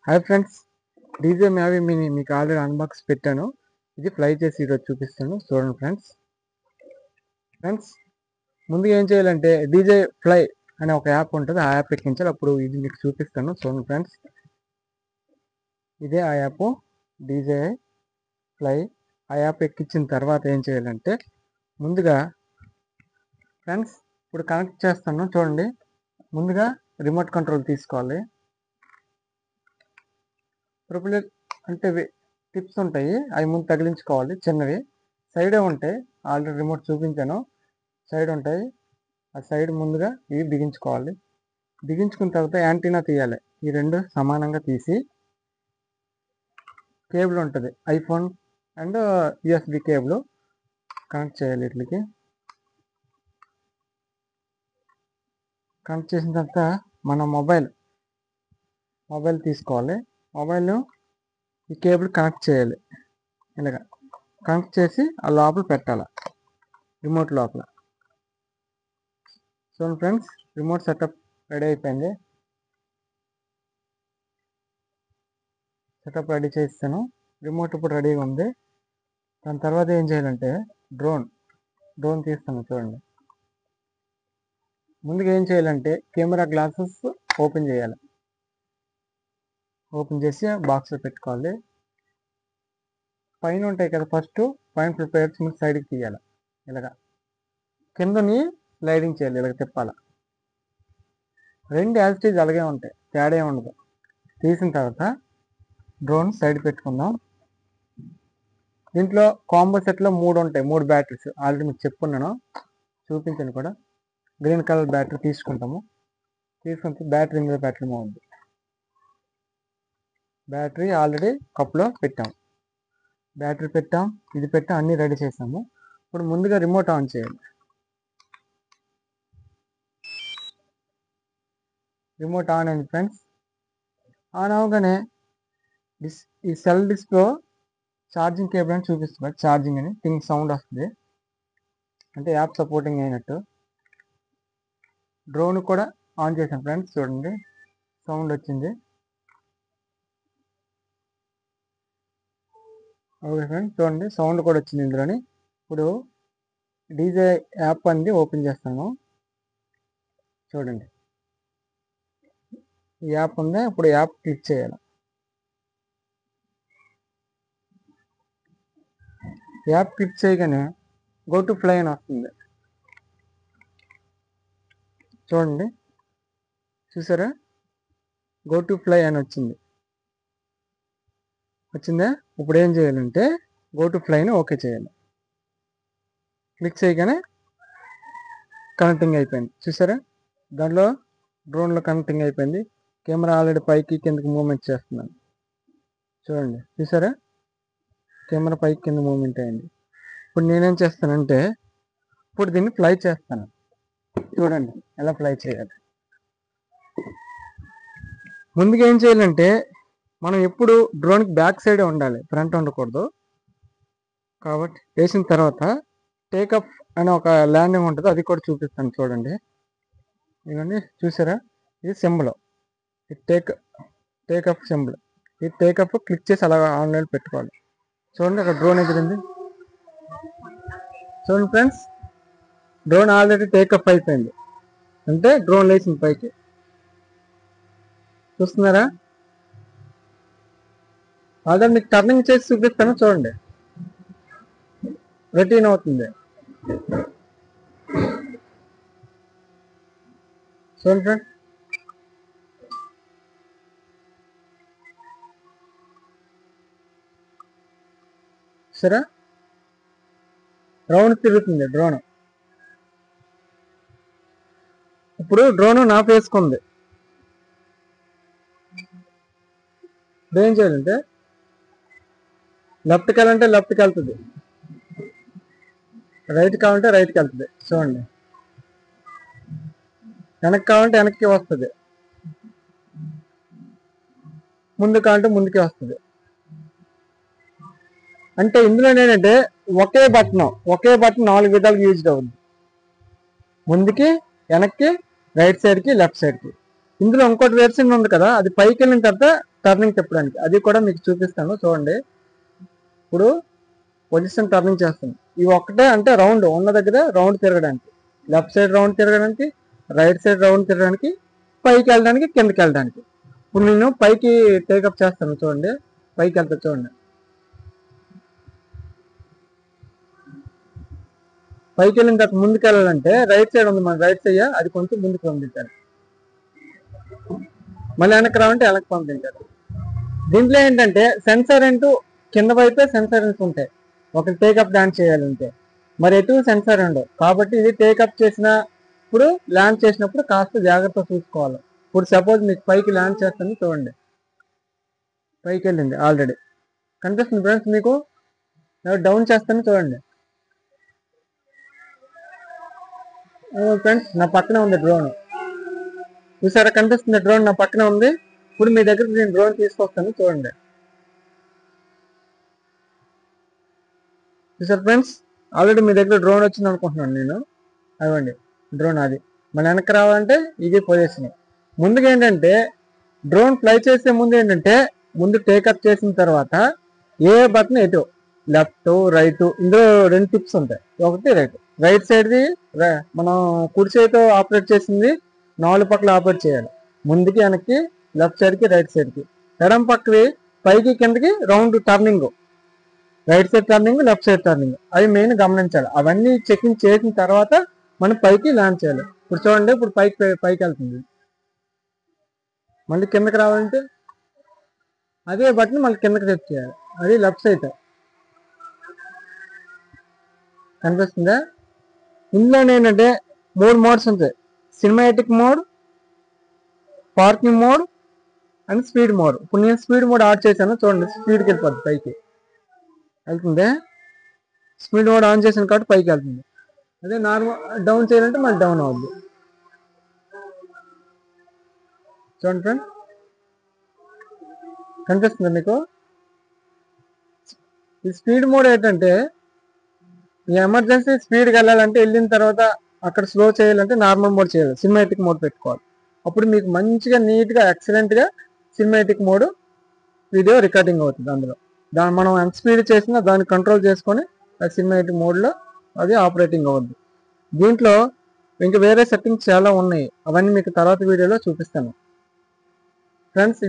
Hi friends, DJ మ్యావీ mini మీకు already unbox పెట్టాను. ఇది ఫ్లై చేసి ఈరోజు చూపిస్తాను. చూడండి ఫ్రెండ్స్ ముందుగా ఏం చేయాలంటే డీజే ఫ్లై అనే ఒక యాప్ ఉంటుంది. ఆ యాప్ ఎక్కించాలి. అప్పుడు ఇది మీకు చూపిస్తాను. చూడండి ఫ్రెండ్స్, ఇదే ఆ యాప్ డీజే ఫ్లై. ఆ యాప్ ఎక్కించిన తర్వాత ఏం చేయాలంటే ముందుగా ఫ్రెండ్స్ ఇప్పుడు కనెక్ట్ చేస్తాను. చూడండి, ముందుగా రిమోట్ కంట్రోల్ తీసుకోవాలి. ప్రొపెల్లర్ అంటే టిప్స్ ఉంటాయి, అవి ముందు తగిలించుకోవాలి. చిన్నవి సైడే ఉంటాయి, ఆల్రెడీ రిమోట్ చూపించాను. సైడ్ ఉంటాయి, ఆ సైడ్ ముందుగా ఇవి బిగించుకోవాలి. బిగించుకున్న తర్వాత యాంటీనా తీయాలి. ఈ రెండు సమానంగా తీసి కేబుల్ ఉంటుంది, iPhone and USB cable connect చేయాలి. వీటికి కనెక్ట్ చేసిన తర్వాత మన మొబైల్ తీసుకోవాలి. మొబైల్ ఈ కేబుల్ కనెక్ట్ చేయాలి. ఇలాగా కనెక్ట్ చేసి ఆ లోపల పెట్టాలి, రిమోట్ లోపల. చూడండి ఫ్రెండ్స్, రిమోట్ సెటప్ రెడీ అయిపోయింది. సెటప్ రెడీ చేస్తాను. రిమోట్ ఇప్పుడు రెడీగా ఉంది. దాని తర్వాత ఏం చేయాలంటే డ్రోన్ తీస్తాను. చూడండి, ముందుగా ఏం చేయాలంటే కెమెరా గ్లాసెస్ ఓపెన్ చేయాలి. ఓపెన్ చేసి బాక్స్లో పెట్టుకోవాలి. పైన ఉంటాయి కదా, ఫస్ట్ పైన ప్రిపేర్స్ ముందు సైడ్కి తీయాలి. ఇలాగా కిందని స్లైడింగ్ చేయాలి, ఇలాగ తిప్పాలి. రెండు యాజిటీజ్ అలాగే ఉంటాయి, తేడా ఉండదు. తీసిన తర్వాత డ్రోన్ సైడ్ పెట్టుకుందాం. దీంట్లో కాంబో సెట్లో 3 ఉంటాయి, 3 బ్యాటరీస్. ఆల్రెడీ మీకు చెప్పుకున్నాను, చూపించాను కూడా. గ్రీన్ కలర్ బ్యాటరీ తీసుకుంటాము. తీసుకుంటే బ్యాటరీ మీద పెట్టడం ఉంది. బ్యాటరీ ఆల్రెడీ కప్లో పెట్టాం. బ్యాటరీ పెట్టాం, ఇది పెట్టాం, అన్నీ రెడీ చేసాము. ఇప్పుడు ముందుగా రిమోట్ ఆన్ చేయాలి. రిమోట్ ఆన్ అయింది ఫ్రెండ్స్. ఆన్ అవగానే ఈ సెల్ డిస్ప్లే ఛార్జింగ్ కేబుల్ అని చూపిస్తుంది. ఛార్జింగ్ అని టింగ్ సౌండ్ వస్తుంది, అంటే యాప్ సపోర్టింగ్ అయినట్టు. డ్రోన్ కూడా ఆన్ చేసాం ఫ్రెండ్స్. చూడండి, సౌండ్ వచ్చింది. ఓకే ఫ్రెండ్స్, చూడండి సౌండ్ కూడా వచ్చింది ఇందులోని. ఇప్పుడు డీజే యాప్ అనేది ఓపెన్ చేస్తాను. చూడండి, ఈ యాప్ ఉంది. ఇప్పుడు యాప్ క్లిక్ చేయాలి. యాప్ క్లిక్ చేయగానే గో టు ఫ్లై అని వస్తుంది. చూడండి, చూసారా, గో టు ఫ్లై అని వచ్చిందా? ఇప్పుడు ఏం చేయాలంటే గో టు ఫ్లైని ఓకే చేయాలి. క్లిక్ చేయగానే కనెక్టింగ్ అయిపోయింది. చూసారా, దాంట్లో డ్రోన్లో కనెక్టింగ్ అయిపోయింది. కెమెరా ఆల్రెడీ పైకి కిందకి మూవ్మెంట్ చేస్తున్నాను. చూడండి, చూసారా, కెమెరా పైకి కింద మూవ్మెంట్ అయింది. ఇప్పుడు నేనేం చేస్తానంటే ఇప్పుడు దీన్ని ఫ్లై చేస్తాను. చూడండి ఎలా ఫ్లై చేయాలి. ముందుగా ఏం చేయాలంటే మనం ఎప్పుడు డ్రోన్కి బ్యాక్ సైడే ఉండాలి, ఫ్రంట్ ఉండకూడదు. కాబట్టి వేసిన తర్వాత టేకప్ అని ఒక ల్యాండింగ్ ఉంటుంది, అది కూడా చూపిస్తాను. చూడండి, ఇవన్నీ చూసారా, ఇది సింబల్, ఇది టేకప్ సింబల్. ఈ టేకప్ క్లిక్ చేసి అలా ఆన్లైన్ పెట్టుకోవాలి. చూడండి, అక్కడ డ్రోన్ ఎగిరింది. చూడండి ఫ్రెండ్స్, డ్రోన్ ఆల్రెడీ టేకప్ అయిపోయింది, అంటే డ్రోన్ లేచింది పైకి. చూస్తున్నారా, ఆల్రెడీ మీకు టర్నింగ్ చేసి చూపిస్తాను. చూడండి, రొటీన్ అవుతుంది. చూడండి ఫ్రెండ్స్, సరే రౌండ్ తిరుగుతుంది డ్రోన్. ఇప్పుడు డ్రోన్ నాఫ్ వేసుకుంది. ఇప్పుడు ఏం చేయాలంటే లెఫ్ట్కి వెళ్ళాలంటే లెఫ్ట్కి వెళ్తుంది, రైట్ కావాలంటే రైట్కి వెళ్తుంది. చూడండి, వెనక్కి కావాలంటే వెనక్కి వస్తుంది, ముందు కావాలంటే ముందుకే వస్తుంది. అంటే ఇందులో ఏంటంటే ఒకే బటన్ 4 విధాలుగా యూజ్ అవుతుంది. ముందుకి, వెనక్కి, రైట్ సైడ్కి, లెఫ్ట్ సైడ్కి. ఇందులో ఇంకోటి వెర్షన్ ఉంది కదా, అది పైకి వెళ్ళిన తర్వాత టర్నింగ్ తిప్పడానికి, అది కూడా మీకు చూపిస్తాను చూడండి. ఇప్పుడు పొజిషన్ టర్నింగ్ చేస్తాను. ఇవి ఒక్కటే అంటే రౌండ్ ఉన్న దగ్గర రౌండ్ తిరగడానికి, లెఫ్ట్ సైడ్ రౌండ్ తిరగడానికి, రైట్ సైడ్ రౌండ్ తిరగడానికి, పైకి వెళ్ళడానికి, కిందకి వెళ్ళడానికి. ఇప్పుడు నేను పైకి టేకప్ చేస్తాను చూడండి, పైకి వెళ్తా చూడండి. పైకి వెళ్ళిన తర్వాత ముందుకు వెళ్ళాలంటే రైట్ సైడ్ ఉంది, మన రైట్ సైడ్ అది కొంచెం ముందుకు పంపించాలి, మళ్ళీ వెనక్కి రావాలంటే వెనక్కి పంపించాలి. దీంట్లో ఏంటంటే సెన్సార్ అంటూ కింద వైపే సెన్సార్స్ ఉంటాయి ఒక టేకప్ ల్యాండ్ చేయాలంటే, మరి ఎటు సెన్సార్ ఉండవు. కాబట్టి ఇది టేకప్ చేసినప్పుడు ల్యాండ్ చేసినప్పుడు కాస్త జాగ్రత్త చూసుకోవాలి. ఇప్పుడు సపోజ్ మీకు పైకి ల్యాండ్ చేస్తాను చూడండి, పైకి వెళ్ళింది ఆల్రెడీ కనిపిస్తుంది ఫ్రెండ్స్ మీకు. డౌన్ చేస్తాను చూడండి ఫ్రెండ్స్, నా పక్కనే ఉంది డ్రోన్, చూసారా కనిపిస్తుంది డ్రోన్ నా పక్కనే ఉంది. ఇప్పుడు మీ దగ్గర నేను డ్రోన్ తీసుకొస్తాను చూడండి. చూసారు ఫ్రెండ్స్, ఆల్రెడీ మీ దగ్గర డ్రోన్ వచ్చింది అనుకుంటున్నాను నేను. అవ్వండి డ్రోన్ అది. మన వెనక్కి రావాలంటే ఇది పొజిషన్. ముందుగా ఏంటంటే డ్రోన్ ఫ్లై చేసే ముందు ఏంటంటే ముందు టేకప్ చేసిన తర్వాత ఏ బటన్ ఎటు, లెఫ్ట్ రైట్, ఇందులో 2 టిప్స్ ఉంటాయి. ఒకటి రైట్ సైడ్ది మనం కుడి చేతితో ఆపరేట్ చేసింది 4 పక్కల ఆపరేట్ చేయాలి, ముందుకి వెనక్కి, లెఫ్ట్ సైడ్కి రైట్ సైడ్కి. ఎడం పక్కవి పైకి కిందకి round turning, right side turning, left side turning, అవి మెయిన్ గమనించాలి. అవన్నీ చెకింగ్ చేసిన తర్వాత మనం పైకి ల్యాండ్ చేయాలి. ఇప్పుడు చూడండి, ఇప్పుడు పైకి వెళ్తుంది. మళ్ళీ కిందకి రావాలంటే అదే బటన్ మళ్ళీ కిందకి సెట్ చేయాలి, అది లెఫ్ట్ సైడ్. కనిపిస్తుందా? ఇందులో ఏంటంటే 3 మోడ్స్ ఉంటాయి, cinematic mode, parking mode and speed mode. ఇప్పుడు నేను స్పీడ్ మోడ్ ఆన్ చేశాను చూడండి, స్పీడ్కి వెళ్ళిపోద్ది, పైకి వెళ్తుంది. స్పీడ్ మోడ్ ఆన్ చేసాను కాబట్టి పైకి వెళ్తుంది. అదే నార్మల్ డౌన్ చేయాలంటే మళ్ళీ డౌన్ అవుద్ది. చూడండి ఫ్రెండ్, కనిపిస్తుంది మీకు. ఈ స్పీడ్ మోడ్ ఏంటంటే ఈ ఎమర్జెన్సీ స్పీడ్కి వెళ్ళాలంటే వెళ్ళిన తర్వాత అక్కడ స్లో చేయాలంటే నార్మల్ మోడ్ చేయాలి, సినిమాటిక్ మోడ్ పెట్టుకోవాలి. అప్పుడు మీకు మంచిగా నీట్గా ఎక్సలెంట్గా సినిమాటిక్ మోడ్ వీడియో రికార్డింగ్ అవుతుంది. అందులో మనం ఎంత స్పీడ్ చేసినా దాన్ని కంట్రోల్ చేసుకొని సినిమాటిక్ మోడ్లో అది ఆపరేటింగ్ అవుద్ది. దీంట్లో ఇంకా వేరే సెట్టింగ్స్ చాలా ఉన్నాయి, అవన్నీ మీకు తర్వాత వీడియోలో చూపిస్తాను ఫ్రెండ్స్.